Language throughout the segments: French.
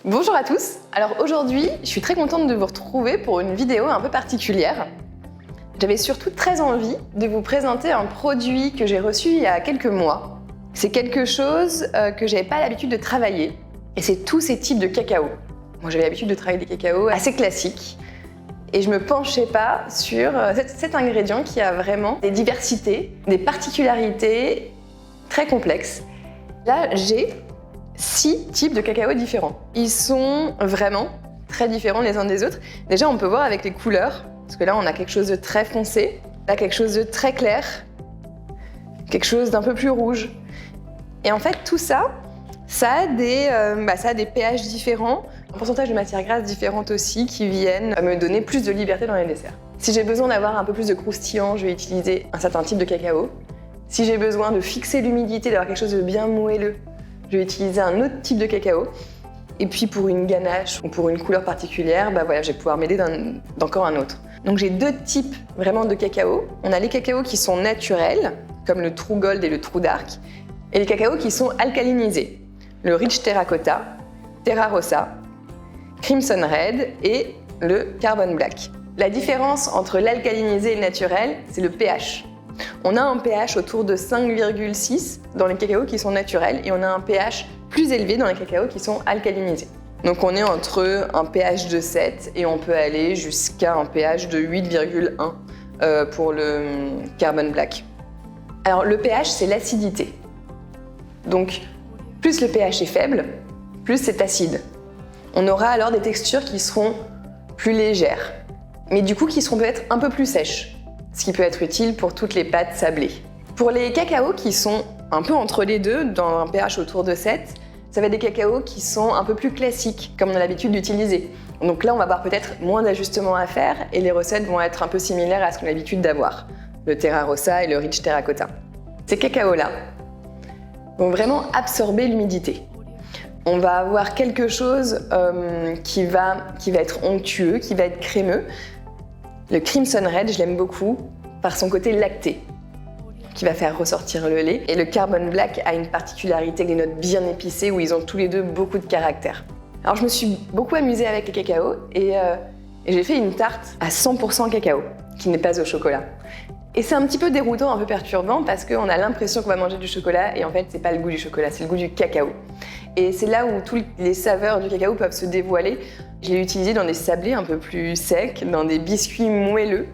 Bonjour à tous. Alors aujourd'hui, je suis très contente de vous retrouver pour une vidéo un peu particulière. J'avais surtout très envie de vous présenter un produit que j'ai reçu il y a quelques mois. C'est quelque chose que j'avais pas l'habitude de travailler et c'est tous ces types de cacao. Moi j'avais l'habitude de travailler des cacaos assez classiques et je me penchais pas sur cet ingrédient qui a vraiment des diversités, des particularités très complexes. Là j'ai 6 types de cacao différents. Ils sont vraiment très différents les uns des autres. Déjà, on peut voir avec les couleurs, parce que là, on a quelque chose de très foncé, là, quelque chose de très clair, quelque chose d'un peu plus rouge. Et en fait, tout ça, ça a des pH différents, un pourcentage de matières grasses différentes aussi, qui viennent me donner plus de liberté dans les desserts. Si j'ai besoin d'avoir un peu plus de croustillant, je vais utiliser un certain type de cacao. Si j'ai besoin de fixer l'humidité, d'avoir quelque chose de bien moelleux, je vais utiliser un autre type de cacao. Et puis pour une ganache ou pour une couleur particulière, je vais pouvoir m'aider d'encore un autre. Donc j'ai 2 types vraiment de cacao. On a les cacaos qui sont naturels, comme le True Gold et le True Dark, et les cacaos qui sont alcalinisés, le Rich Terracotta, Terra Rossa, Crimson Red et le Carbon Black. La différence entre l'alcalinisé et le naturel, c'est le pH. On a un pH autour de 5,6 dans les cacaos qui sont naturels et on a un pH plus élevé dans les cacaos qui sont alcalinisés. Donc on est entre un pH de 7 et on peut aller jusqu'à un pH de 8,1 pour le Carbon Black. Alors le pH, c'est l'acidité. Donc plus le pH est faible, plus c'est acide. On aura alors des textures qui seront plus légères, mais du coup qui seront peut-être un peu plus sèches, ce qui peut être utile pour toutes les pâtes sablées. Pour les cacaos qui sont un peu entre les deux, dans un pH autour de 7, ça va être des cacaos qui sont un peu plus classiques, comme on a l'habitude d'utiliser. Donc là, on va avoir peut-être moins d'ajustements à faire et les recettes vont être un peu similaires à ce qu'on a l'habitude d'avoir, le Terra Rossa et le Rich Terracotta. Ces cacaos-là vont vraiment absorber l'humidité. On va avoir quelque chose qui va être onctueux, qui va être crémeux. Le Crimson Red, je l'aime beaucoup par son côté lacté, qui va faire ressortir le lait. Et le Carbon Black a une particularité avec des notes bien épicées où ils ont tous les deux beaucoup de caractère. Alors je me suis beaucoup amusée avec les cacaos et j'ai fait une tarte à 100% cacao, qui n'est pas au chocolat. Et c'est un petit peu déroutant, un peu perturbant parce qu'on a l'impression qu'on va manger du chocolat et en fait c'est pas le goût du chocolat, c'est le goût du cacao. Et c'est là où toutes les saveurs du cacao peuvent se dévoiler. Je l'ai utilisé dans des sablés un peu plus secs, dans des biscuits moelleux.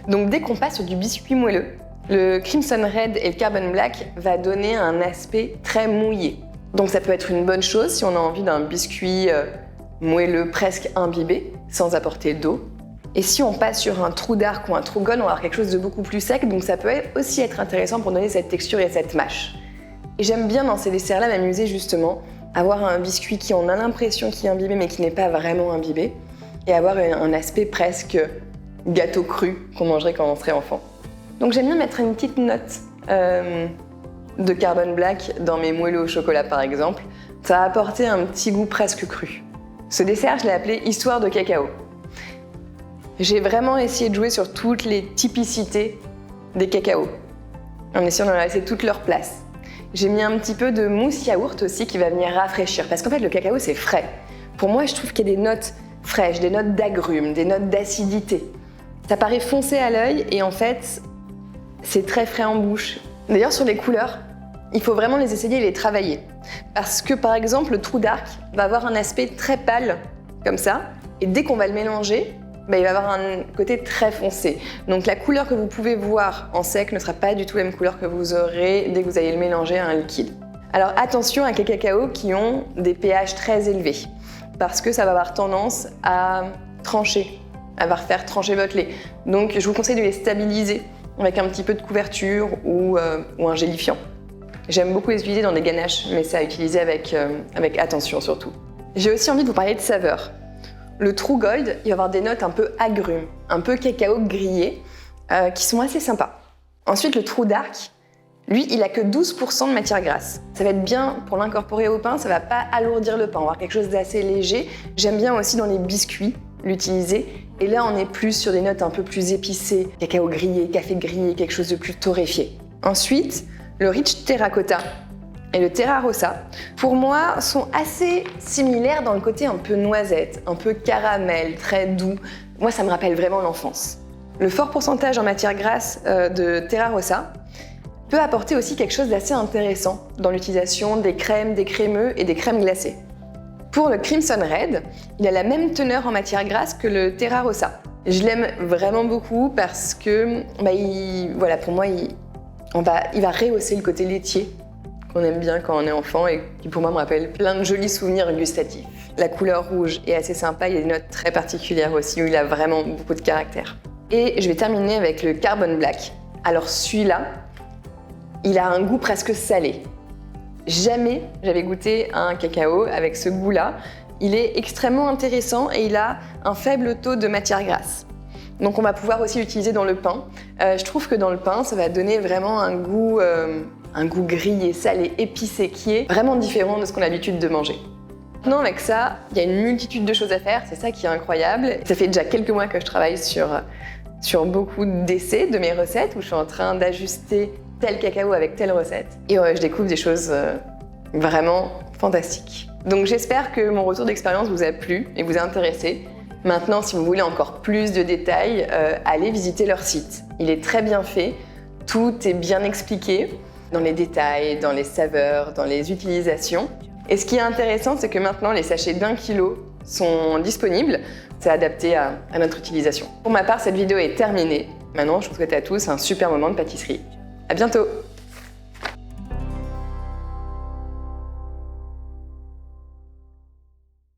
Donc dès qu'on passe sur du biscuit moelleux, le Crimson Red et le Carbon Black va donner un aspect très mouillé. Donc ça peut être une bonne chose si on a envie d'un biscuit moelleux presque imbibé, sans apporter d'eau. Et si on passe sur un True Dark ou un True Gold, on va avoir quelque chose de beaucoup plus sec, donc ça peut aussi être intéressant pour donner cette texture et cette mâche. Et j'aime bien dans ces desserts-là m'amuser justement, avoir un biscuit qui on a l'impression qu'il est imbibé mais qui n'est pas vraiment imbibé, et avoir un aspect presque gâteau cru qu'on mangerait quand on serait enfant. Donc j'aime bien mettre une petite note de Carbon Black dans mes moelleux au chocolat par exemple. Ça va apporter un petit goût presque cru. Ce dessert, je l'ai appelé Histoire de cacao. J'ai vraiment essayé de jouer sur toutes les typicités des cacaos, en essayant de leur laisser toute leur place. J'ai mis un petit peu de mousse yaourt aussi qui va venir rafraîchir, parce qu'en fait le cacao c'est frais. Pour moi, je trouve qu'il y a des notes fraîches, des notes d'agrumes, des notes d'acidité. Ça paraît foncé à l'œil et en fait, c'est très frais en bouche. D'ailleurs, sur les couleurs, il faut vraiment les essayer et les travailler. Parce que par exemple, le True Dark va avoir un aspect très pâle, comme ça, et dès qu'on va le mélanger, il va avoir un côté très foncé. Donc la couleur que vous pouvez voir en sec ne sera pas du tout la même couleur que vous aurez dès que vous allez le mélanger à un liquide. Alors attention avec les cacaos qui ont des pH très élevés, parce que ça va avoir tendance à trancher, à faire trancher votre lait. Donc je vous conseille de les stabiliser avec un petit peu de couverture ou un gélifiant. J'aime beaucoup les utiliser dans des ganaches, mais c'est à utiliser avec attention surtout. J'ai aussi envie de vous parler de saveurs. Le True Gold, il va avoir des notes un peu agrumes, un peu cacao grillé, qui sont assez sympas. Ensuite, le True Dark, lui, il a que 12% de matière grasse. Ça va être bien pour l'incorporer au pain, ça va pas alourdir le pain, on va avoir quelque chose d'assez léger. J'aime bien aussi dans les biscuits l'utiliser. Et là, on est plus sur des notes un peu plus épicées, cacao grillé, café grillé, quelque chose de plus torréfié. Ensuite, le Rich Terracotta. et le Terra Rossa, pour moi, sont assez similaires dans le côté un peu noisette, un peu caramel, très doux. Moi, ça me rappelle vraiment l'enfance. Le fort pourcentage en matière grasse de Terra Rossa peut apporter aussi quelque chose d'assez intéressant dans l'utilisation des crèmes, des crémeux et des crèmes glacées. Pour le Crimson Red, il a la même teneur en matière grasse que le Terra Rossa. Je l'aime vraiment beaucoup parce que, pour moi, il va rehausser le côté laitier qu'on aime bien quand on est enfant et qui pour moi me rappelle plein de jolis souvenirs gustatifs. La couleur rouge est assez sympa, il y a des notes très particulières aussi où il a vraiment beaucoup de caractère. Et je vais terminer avec le Carbon Black. Alors celui-là, il a un goût presque salé. Jamais j'avais goûté un cacao avec ce goût-là. Il est extrêmement intéressant et il a un faible taux de matière grasse. Donc on va pouvoir aussi l'utiliser dans le pain. Je trouve que dans le pain, ça va donner vraiment un goût grillé, salé, épicé, qui est vraiment différent de ce qu'on a l'habitude de manger. Maintenant avec ça, il y a une multitude de choses à faire, c'est ça qui est incroyable. Ça fait déjà quelques mois que je travaille sur beaucoup d'essais de mes recettes, où je suis en train d'ajuster tel cacao avec telle recette. Et je découvre des choses vraiment fantastiques. Donc j'espère que mon retour d'expérience vous a plu et vous a intéressé. Maintenant, si vous voulez encore plus de détails, allez visiter leur site. Il est très bien fait, tout est bien expliqué, dans les détails, dans les saveurs, dans les utilisations. Et ce qui est intéressant, c'est que maintenant, les sachets d'1 kg sont disponibles. C'est adapté à notre utilisation. Pour ma part, cette vidéo est terminée. Maintenant, je vous souhaite à tous un super moment de pâtisserie. À bientôt!